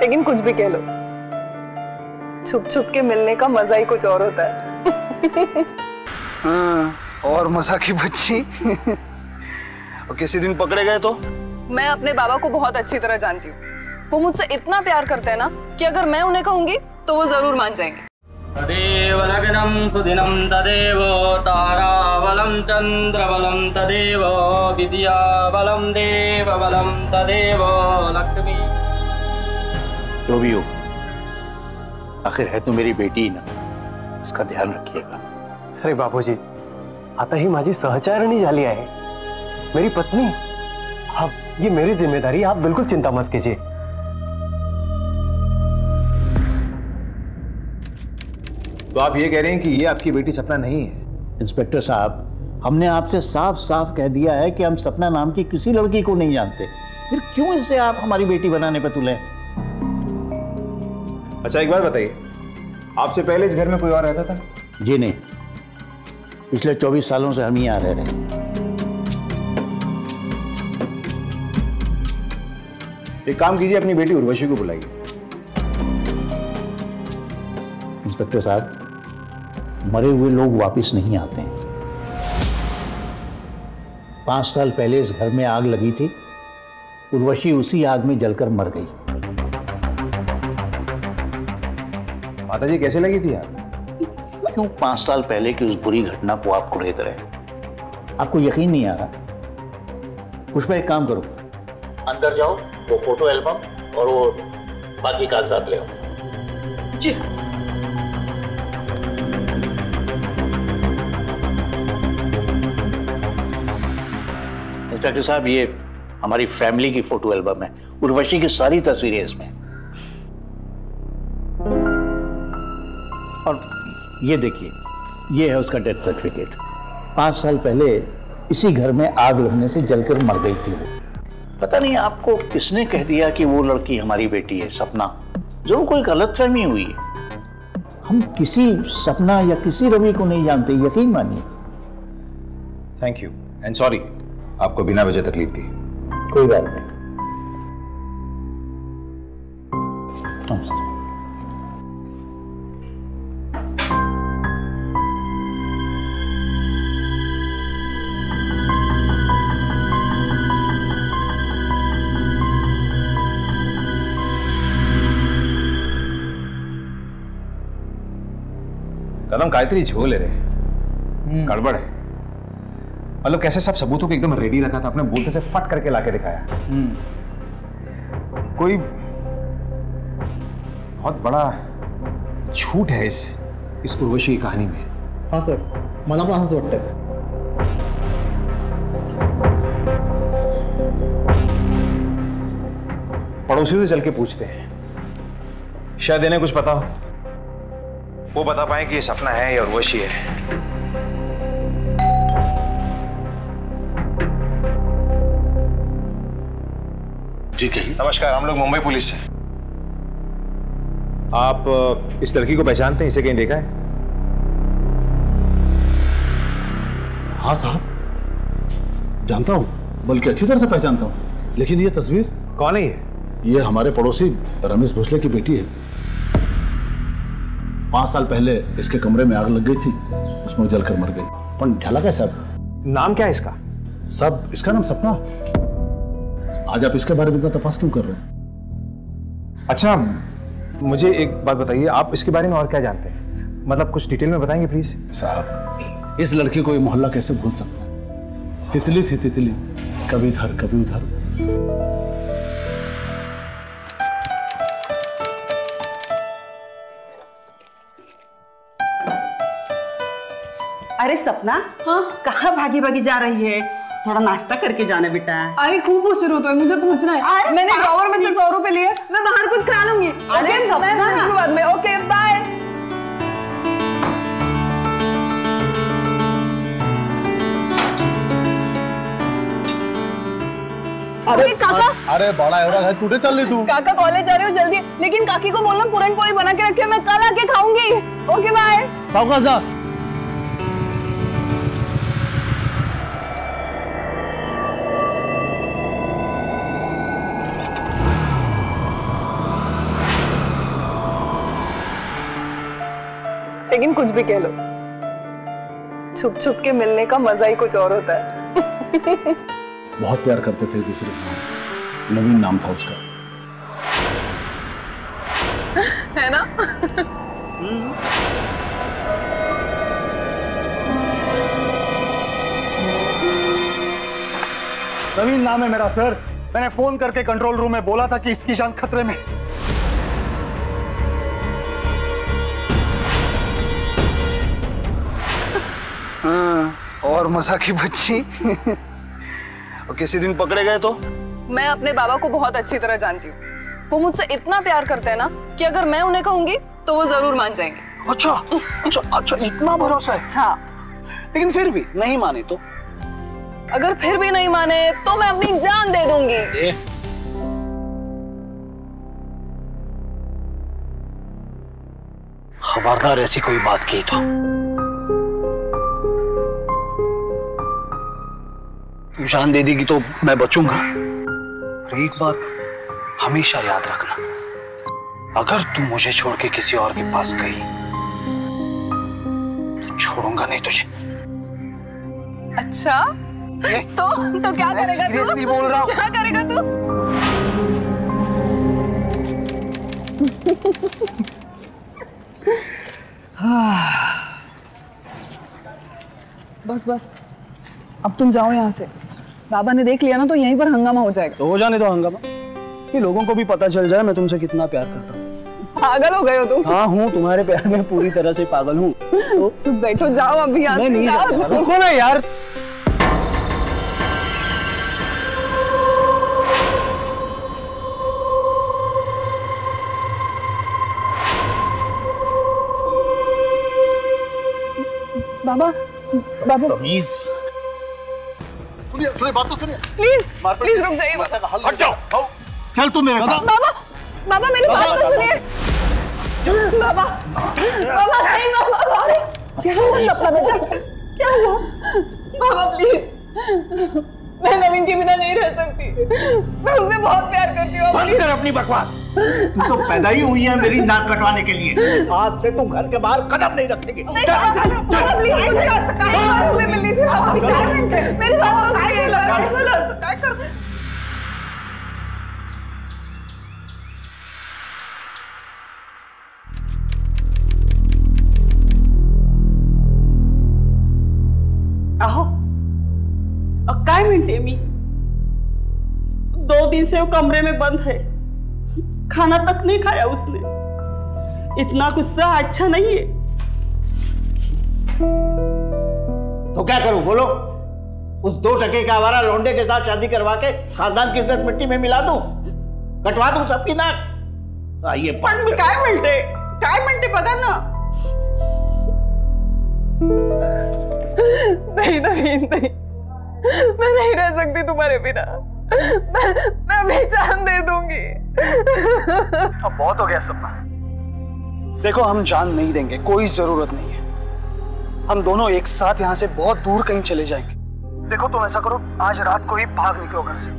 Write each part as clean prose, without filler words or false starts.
लेकिन कुछ भी कह लो, छुप छुप के मिलने का मजा ही कुछ और होता है। हाँ, और मजा की बच्ची। और किसी दिन पकड़े गए तो? मैं अपने बाबा को बहुत अच्छी तरह जानती हूँ। वो मुझसे इतना प्यार करते हैं ना कि अगर मैं उन्हें कहूंगी तो वो जरूर मान जाएंगे। तदेव लग्नं सुदिनं तदेव ताराबलं चंद्रबलं तदेव विद्याबलं देवबलं तदेव लक्ष्मी। जो भी हो, आखिर है तो मेरी बेटी ही ना, इसका ध्यान रखिएगा। अरे बापूजी, आता ही माझी सहचारिणी झाली आहे, मेरी पत्नी। अब ये मेरी जिम्मेदारी, आप बिल्कुल चिंता मत कीजिए। तो आप ये कह रहे हैं कि ये आपकी बेटी सपना नहीं है? इंस्पेक्टर साहब, हमने आपसे साफ साफ कह दिया है कि हम सपना नाम की किसी लड़की को नहीं जानते, फिर क्यों इसे आप हमारी बेटी बनाने पर तुले? अच्छा एक बात बताइए, आपसे पहले इस घर में कोई और रहता था? जी नहीं, पिछले 24 सालों से हम ही यहाँ रह रहे हैं। एक काम कीजिए, अपनी बेटी उर्वशी को बुलाइए। इंस्पेक्टर साहब, मरे हुए लोग वापस नहीं आते हैं। 5 साल पहले इस घर में आग लगी थी, उर्वशी उसी आग में जलकर मर गई। माताजी कैसे लगी थी आग? क्यों 5 साल पहले की उस बुरी घटना को आप कुरेद रहे हैं? आपको यकीन नहीं आ रहा? पुष्पा, एक काम करो, अंदर जाओ, वो फोटो एल्बम और वो बाकी कागजात ले आओ। जी। इंस्पेक्टर साहब, ये हमारी फैमिली की फोटो एल्बम है, उर्वशी की सारी तस्वीरें इसमें। और ये देखिए, ये है उसका डेथ सर्टिफिकेट। 5 साल पहले इसी घर में आग लगने से जलकर मर गई थी वो। पता नहीं आपको किसने कह दिया कि वो लड़की हमारी बेटी है, सपना। जरूर कोई गलतफहमी हुई है। हम किसी सपना या किसी रवि को नहीं जानते, यकीन मानिए। थैंक यू एंड सॉरी, आपको बिना वजह तकलीफ दी। कोई बात नहीं। नमस्ते। कदम गायत्री झोल ले रहे, गड़बड़ है। मतलब कैसे सब सबूतों को एकदम रेडी रखा था, अपने बोलते से फट करके लाके दिखाया। कोई बहुत बड़ा झूठ है इस उर्वशी की कहानी में। हाँ सर, मला पण असंच वाटतं। पड़ोसियों से चल के पूछते हैं, शायद इन्हें कुछ पता हो, वो बता पाए कि ये सपना है या उर्वशी है। जी कहिए। नमस्कार, हम लोग मुंबई पुलिस से। आप इस लड़की को पहचानते हैं? इसे कहीं देखा है? हाँ साहब, जानता हूँ, बल्कि अच्छी तरह से पहचानता हूँ। लेकिन ये तस्वीर कौन है ये? ये हमारे पड़ोसी रमेश भोसले की बेटी है। 5 साल पहले इसके कमरे में आग लग गई थी, उसमें जलकर मर गई। पर ढला कैसा? नाम क्या है इसका? सब इसका नाम सपना। आज आप इसके बारे में इतना तपास क्यों कर रहे हैं? अच्छा, मुझे एक बात बताइए, आप इसके बारे में और क्या जानते हैं? मतलब कुछ डिटेल में बताएंगे प्लीज। साहब, इस लड़की को ये मोहल्ला कैसे भूल सकता है? तितली थी तितली, कभी इधर कभी उधर। अरे सपना, हाँ? कहाँ भागी भागी जा रही है? थोड़ा नाश्ता करके जाना बेटा। आई खूब उशरू तो है, मुझे पहुंचना है। मैंने ड्रॉवर में से 100 रुपए लिए, मैं बाहर कुछ खा लूंगी। अरे मैं मिलूंगी बाद में। Okay bye. अरे काका, अरे बड़ा एवढा है, कुठे चालली तू? काका कॉलेज जा रही हो, जल्दी। लेकिन काकी को बोलना पूरन पोली बना के रखे, मैं कल आके खाऊंगी। Okay bye. सावकाश जा। लेकिन कुछ भी कह लो, छुप छुप के मिलने का मजा ही कुछ और होता है। बहुत प्यार करते थे एक दूसरे से। नवीन नाम था उसका, है ना? नवीन नाम है मेरा सर। मैंने फोन करके कंट्रोल रूम में बोला था कि इसकी जान खतरे में। हाँ, और मजा की बच्ची। और किसी दिन पकड़े गए तो? मैं अपने बाबा को बहुत अच्छी तरह जानती हूँ। वो मुझसे इतना प्यार करते हैं ना कि अगर मैं उन्हें कहूंगी तो वो जरूर मान जाएंगे। अच्छा अच्छा अच्छा, इतना भरोसा है? हाँ। लेकिन फिर भी नहीं माने तो? अगर फिर भी नहीं माने तो मैं अपनी जान दे दूंगी। खबरदार ऐसी कोई बात की तो तू जान दे देगी तो मैं बचूंगा। और एक बात हमेशा याद रखना, अगर तू मुझे छोड़ के किसी और के पास गई तो छोड़ूंगा नहीं तुझे। अच्छा तो क्या करेगा तू? सीरियसली बोल रहा हूँ। क्या करेगा तू? बस बस, अब तुम जाओ यहाँ से। बाबा ने देख लिया ना तो यहीं पर हंगामा हो जाएगा। तो हो जाने दो हंगामा, कि लोगों को भी पता चल जाए मैं तुमसे कितना प्यार करता हूँ। पागल हो गए हो तुम? हाँ हूँ, तुम्हारे प्यार में पूरी तरह से पागल हूँ। तो बैठो, जाओ अभी यहाँ से। मैं नहीं जाओ। रुको ना यार। बाबा बाबा तमीज। सुनिए बात तो सुनिए। प्लीज प्लीज रुक जाइए। हट जाओ, चल तू मेरे साथ। बाबा बाबा मेरी बात तो सुनिए। बाबा बाबा नहीं, बाबा क्या हुआ बेटा? क्या हुआ? बाबा प्लीज, मैं नवीन के बिना नहीं रह सकती। मैं उससे बहुत प्यार करती हूँ। बंद कर अपनी बकवास। तू तो पैदा ही हुई है मेरी नाक कटवाने के लिए। आज से तू घर के बाहर कदम नहीं रखेगी। बाबा प्लीज मुझे एक बार उससे मिल लीजिए। बाबा मेरी बात तो सुनिए। आहो काय म्हणते मी, 2 दिन से वो कमरे में बंद है, खाना तक नहीं खाया उसने। इतना गुस्सा अच्छा नहीं है। तो क्या करूं बोलो? उस 2 टके का आवारा लौंडे के साथ शादी करवा के खानदान की इज्जत मिट्टी में मिला दूं, कटवा दूं सबकी नाक? आइए पण मी काय म्हणते बघा ना। नहीं नवीन नहीं, मैं नहीं रह सकती तुम्हारे बिना। मैं भी जान दे दूंगी। अब बहुत हो गया सपना। देखो हम जान नहीं देंगे, कोई जरूरत नहीं है। हम दोनों एक साथ यहाँ से बहुत दूर कहीं चले जाएंगे। देखो तुम ऐसा करो, आज रात को ही भाग निकलो घर से।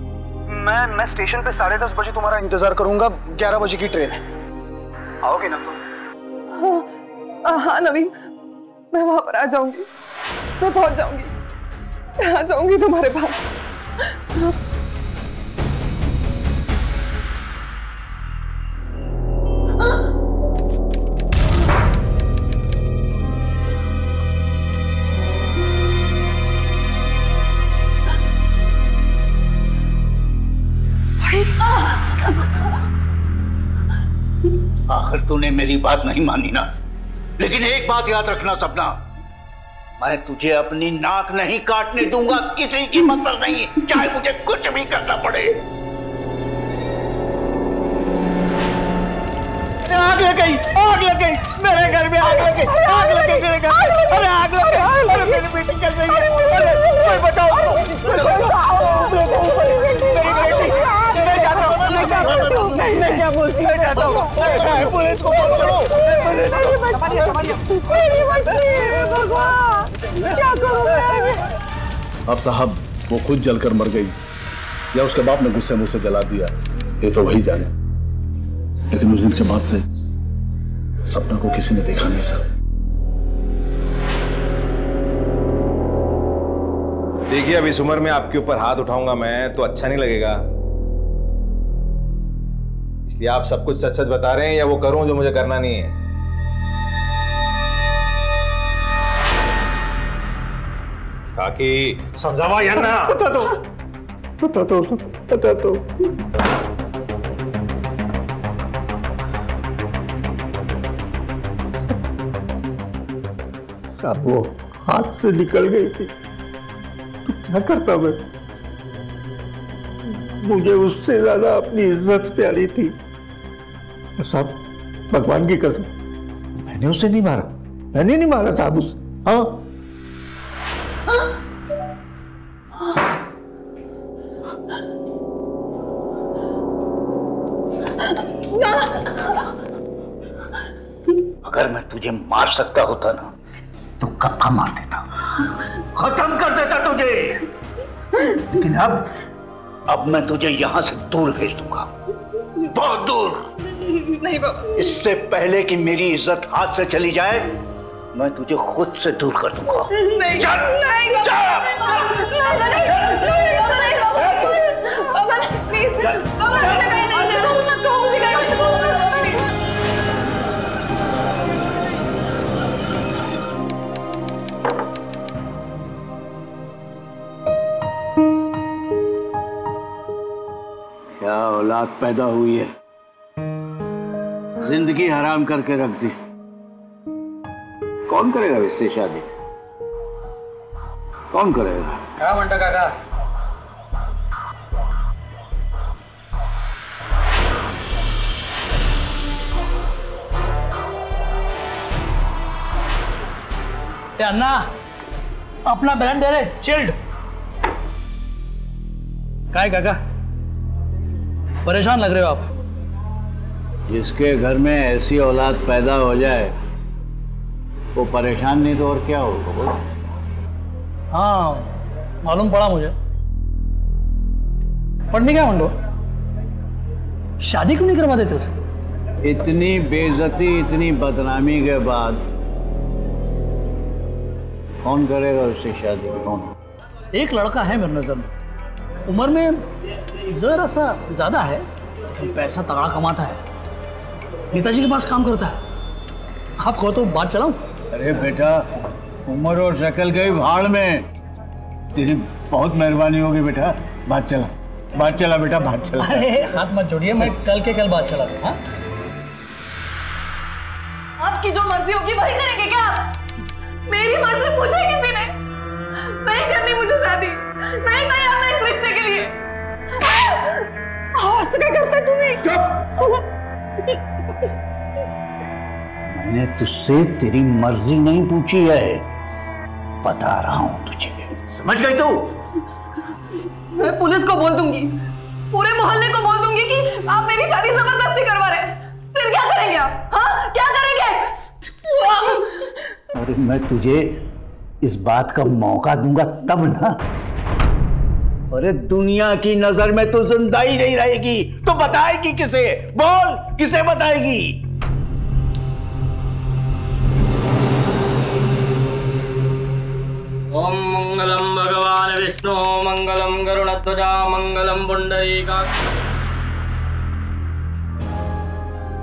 मैं स्टेशन पे 10:30 बजे तुम्हारा इंतजार करूंगा। 11 बजे की ट्रेन है, आओगे ना तुम? हाँ नवीन, मैं वहां पर आ जाऊंगी। मैं पहुंच जाऊंगी, मैं आ जाऊंगी तुम्हारे पास। आखिर तूने मेरी बात नहीं मानी ना। लेकिन एक बात याद रखना सपना, मैं तुझे अपनी नाक नहीं काटने दूंगा किसी कीमत पर नहीं, चाहे मुझे कुछ भी करना पड़े। आग लग गई, आग लग गई मेरे घर में, आग लग गई, आग लग गई मेरे घर में। अरे आग लग गई, अरे मेरी बेटी कर रही है। अरे कोई बताओ, मैं क्या बोलती हूँ, पुलिस को पकड़ो। क्या करूं मैं? अब साहब वो खुद जलकर मर गई या उसके बाप ने गुस्से मुझसे जला दिया, ये तो वही जाने। लेकिन उस दिन के बाद से सपना को किसी ने देखा नहीं सर। देखिए, अब इस उम्र में आपके ऊपर हाथ उठाऊंगा मैं तो अच्छा नहीं लगेगा, इसलिए आप सब कुछ सच सच बता रहे हैं या वो करूं जो मुझे करना नहीं है? काकी समझावा यार ना। बता दो। साहब वो हाथ से निकल गई थी तो क्या करता मैं? मुझे उससे ज्यादा अपनी इज्जत प्यारी थी। साहब भगवान की कसम, मैंने उसे नहीं मारा, मैंने नहीं मारा साहब उसे। हाँ अगर मैं तुझे मार सकता होता ना तो कब का मार देता, खत्म कर देता तुझे। लेकिन अब मैं तुझे यहां से दूर भेज दूंगा, बहुत दूर। नहीं बाबा। इससे पहले कि मेरी इज्जत हाथ से चली जाए मैं तुझे खुद से दूर कर दूंगा। नहीं चल, नहीं बाबा, प्लीज बाबा, मुझे कहीं नहीं जाना, मुझे कहीं नहीं जाना, प्लीज। क्या औलाद पैदा हुई है, जिंदगी हराम करके रख दी। कौन करेगा इससे शादी, कौन करेगा? क्या म्हणता काका? अन्ना अपना ब्रांड दे रहे, चिल्ड। काय काका परेशान लग रहे हो आप? जिसके घर में ऐसी औलाद पैदा हो जाए वो परेशान नहीं तो और क्या होगा? हाँ मालूम पड़ा मुझे, पर मैं क्या म्हणतो, शादी क्यों नहीं करवा देते उसे? इतनी बेइज्जती, इतनी बदनामी के बाद कौन करेगा उससे शादी? कौन? एक लड़का है मेरी नजर में, उम्र में जरा सा ज्यादा है लेकिन पैसा तगड़ा कमाता है, नेताजी के पास काम करता है। आप कहो तो बात चलाऊं? अरे बेटा, उम्र और शक्ल गई भाड़ में, तेरी बहुत मेहरबानी होगी बेटा। बात चला, बात चला बेटा, बात चला। अरे हाथ मत जोड़िए, मैं कल के कल बात चला दूं। हाँ आपकी जो मर्जी होगी वही करेंगे क्या आप? मेरी मर्जी पूछी किसी ने? नहीं करनी मुझे शादी, नहीं तैयार मैं इस रिश्ते के लिए। क्या करते तुम्हें? मैंने तुझसे तेरी मर्जी नहीं पूछी है, बता रहा हूं तुझे, समझ गई तू? मैं पुलिस को बोल दूंगी, पूरे मोहल्ले को बोल दूंगी कि आप मेरी शादी जबरदस्ती करवा रहे हैं। फिर क्या करेंगे आप? हाँ क्या करेंगे? अरे मैं तुझे इस बात का मौका दूंगा तब ना। अरे दुनिया की नजर में तो जिंदा ही नहीं रहेगी तो बताएगी किसे? बोल, किसे बताएगी? ओम मंगलम भगवान विष्णु मंगलम गरुड़ध्वजा मंगलम पुंडरीकाक्ष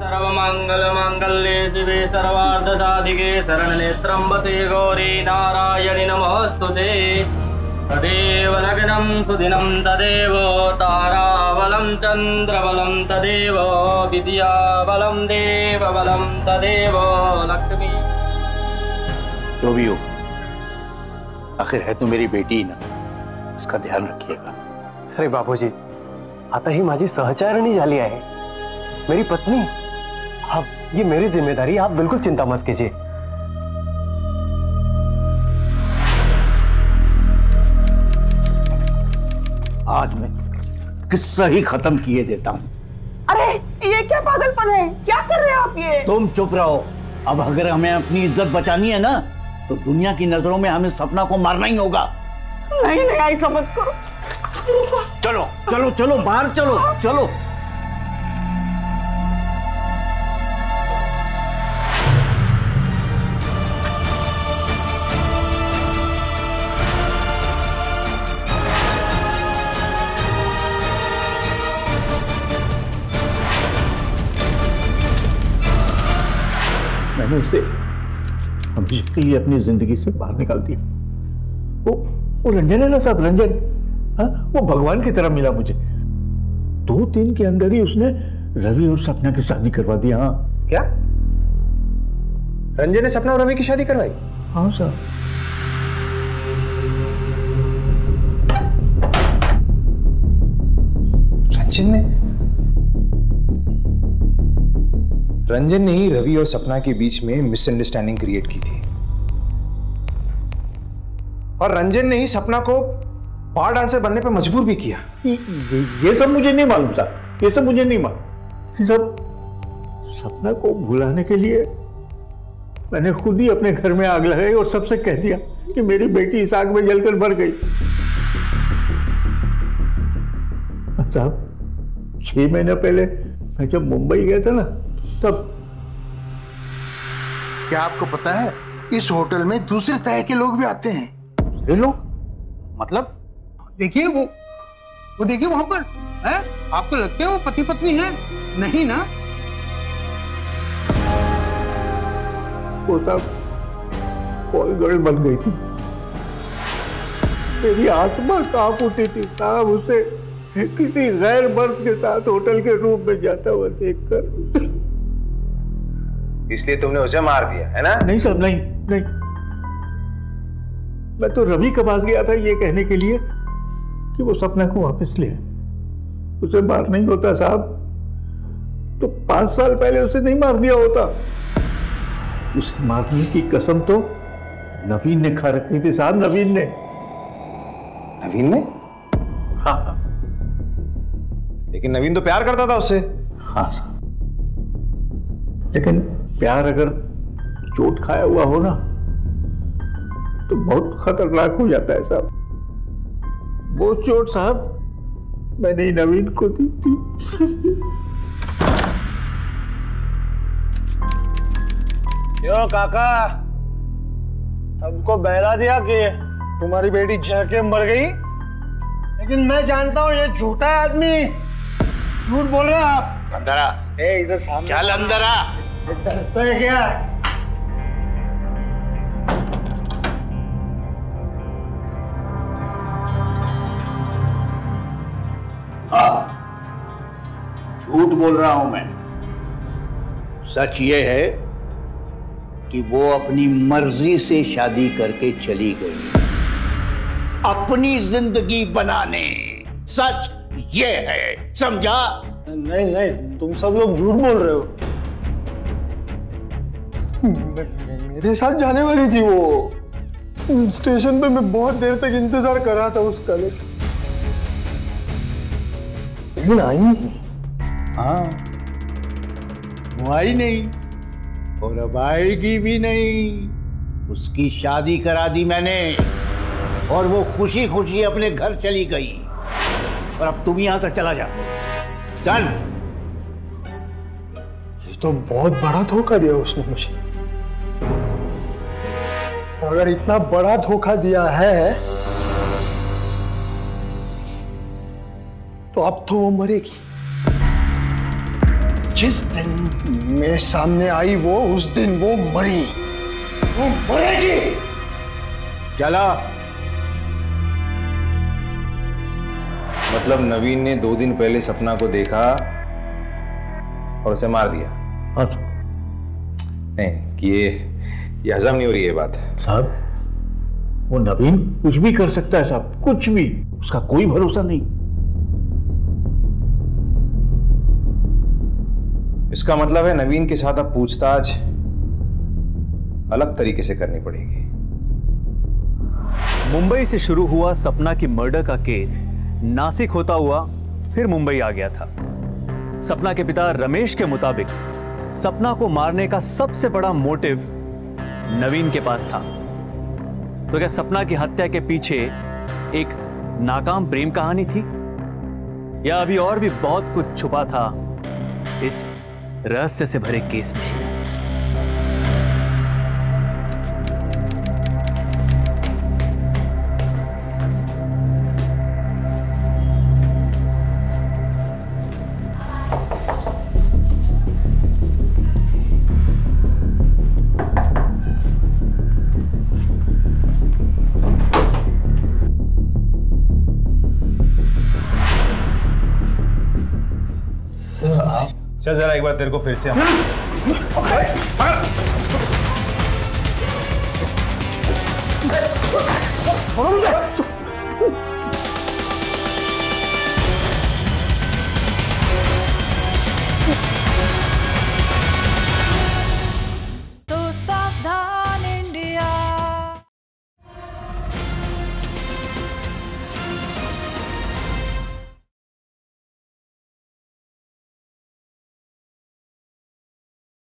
सर्वमंगल मांगल्ये शिवे सर्वार्थ साधिके शरण्ये त्र्यंबके गौरी नारायणि नमोस्तुते। तदेव लग्नं सुदिनं तदेव ताराबलं चंद्रबलं तदेव विद्याबलं देवबलं तदेव लक्ष्मी। जो भी हो, आखिर है तो मेरी बेटी ना, इसका ध्यान रखिएगा। अरे बापूजी, आता ही माझी सहचारिणी झाली आहे, मेरी पत्नी। अब ये मेरी जिम्मेदारी, आप बिल्कुल चिंता मत कीजिए। आज मैं किस्सा ही खत्म किए देता हूं। अरे ये क्या पागलपन है, क्या कर रहे हैं आप ये? तुम चुप रहो। अब अगर हमें अपनी इज्जत बचानी है ना तो दुनिया की नजरों में हमें सपना को मारना ही होगा। नहीं नहीं ऐसा मत करो। चलो चलो चलो, बाहर चलो चलो। मैंने उसे हमेशा के लिए अपनी जिंदगी से बाहर निकाल दिया। वो रंजन है ना साहब, रंजन, हाँ, वो भगवान की तरह मिला मुझे। 2 दिन के अंदर ही उसने रवि और सपना की शादी करवा दी। हाँ। क्या? रंजन ने सपना और रवि की शादी करवाई? हाँ साहब। रंजन ने ही रवि और सपना के बीच में मिसअंडरस्टैंडिंग क्रिएट की थी, और रंजन ने ही सपना को बार डांसर बनने पर मजबूर भी किया। ये सब मुझे नहीं मालूम साहब, ये सब मुझे नहीं मालूम। ये सब सपना को भुलाने के लिए मैंने खुद ही अपने घर में आग लगाई और सबसे कह दिया कि मेरी बेटी इस आग में जलकर मर गई। साहब 6 महीने पहले मैं जब मुंबई गया था ना, तब। क्या आपको पता है इस होटल में दूसरे तरह के लोग भी आते हैं? दूसरे लोग? मतलब? देखिए वो देखिए वहां पर है। आपको लगते हैं वो पति पत्नी है? नहीं ना। वो तब कॉल गर्ल बन गई थी। मेरी आत्मा कांप उठी थी साहब उसे किसी गैर मर्द के साथ होटल के रूम में जाता हुआ देखकर। इसलिए तुमने उसे मार दिया है ना? नहीं साहब, नहीं नहीं, मैं तो रवि के पास गया था ये कहने के लिए कि वो सपना को वापस ले आए। उसे मार नहीं होता साहब तो 5 साल पहले उसे नहीं मार दिया होता। उसे मारने की कसम तो नवीन ने खा रखी थी साहब, नवीन ने। नवीन ने? हाँ। लेकिन नवीन तो प्यार करता था उससे। हाँ साहब, लेकिन प्यार अगर चोट खाया हुआ हो ना तो बहुत खतरनाक हो जाता है साहब। वो चोट साहब मैंने नवीन को दी थी। क्यों काका, सबको बहला दिया कि तुम्हारी बेटी जल के मर गई? लेकिन मैं जानता हूँ ये झूठा आदमी, झूठ बोल रहे हैं आप। अंदर आ। इधर सामने चल अंदर आ। डरता है क्या? हाँ, झूठ बोल रहा हूं मैं। सच ये है कि वो अपनी मर्जी से शादी करके चली गई अपनी जिंदगी बनाने। सच ये है, समझा? नहीं नहीं, तुम सब लोग झूठ बोल रहे हो। मेरे साथ जाने वाली थी वो। स्टेशन पे मैं बहुत देर तक इंतजार कर रहा था उसका, लेकिन आई नहीं। हाँ, वो आई नहीं और अब आएगी भी नहीं। उसकी शादी करा दी मैंने और वो खुशी खुशी अपने घर चली गई। और अब तुम यहां से चला जा। चल। ये तो बहुत बड़ा धोखा दिया उसने मुझे। अगर इतना बड़ा धोखा दिया है तो अब तो वो मरेगी। जिस दिन मेरे सामने आई वो, उस दिन वो मरी, वो मरेगी। चला। मतलब नवीन ने 2 दिन पहले सपना को देखा और उसे मार दिया? हाँ नहीं, कि ये हजम नहीं हो रही है बात साहब। वो नवीन कुछ भी कर सकता है साहब, कुछ भी। उसका कोई भरोसा नहीं। इसका मतलब है नवीन के साथ अब पूछताछ अलग तरीके से करनी पड़ेगी। मुंबई से शुरू हुआ सपना की मर्डर का केस नासिक होता हुआ फिर मुंबई आ गया था। सपना के पिता रमेश के मुताबिक सपना को मारने का सबसे बड़ा मोटिव नवीन के पास था। तो क्या सपना की हत्या के पीछे एक नाकाम प्रेम कहानी थी या अभी और भी बहुत कुछ छुपा था इस रहस्य से भरे केस में? चल जरा एक बार तेरे को फिर से मुझे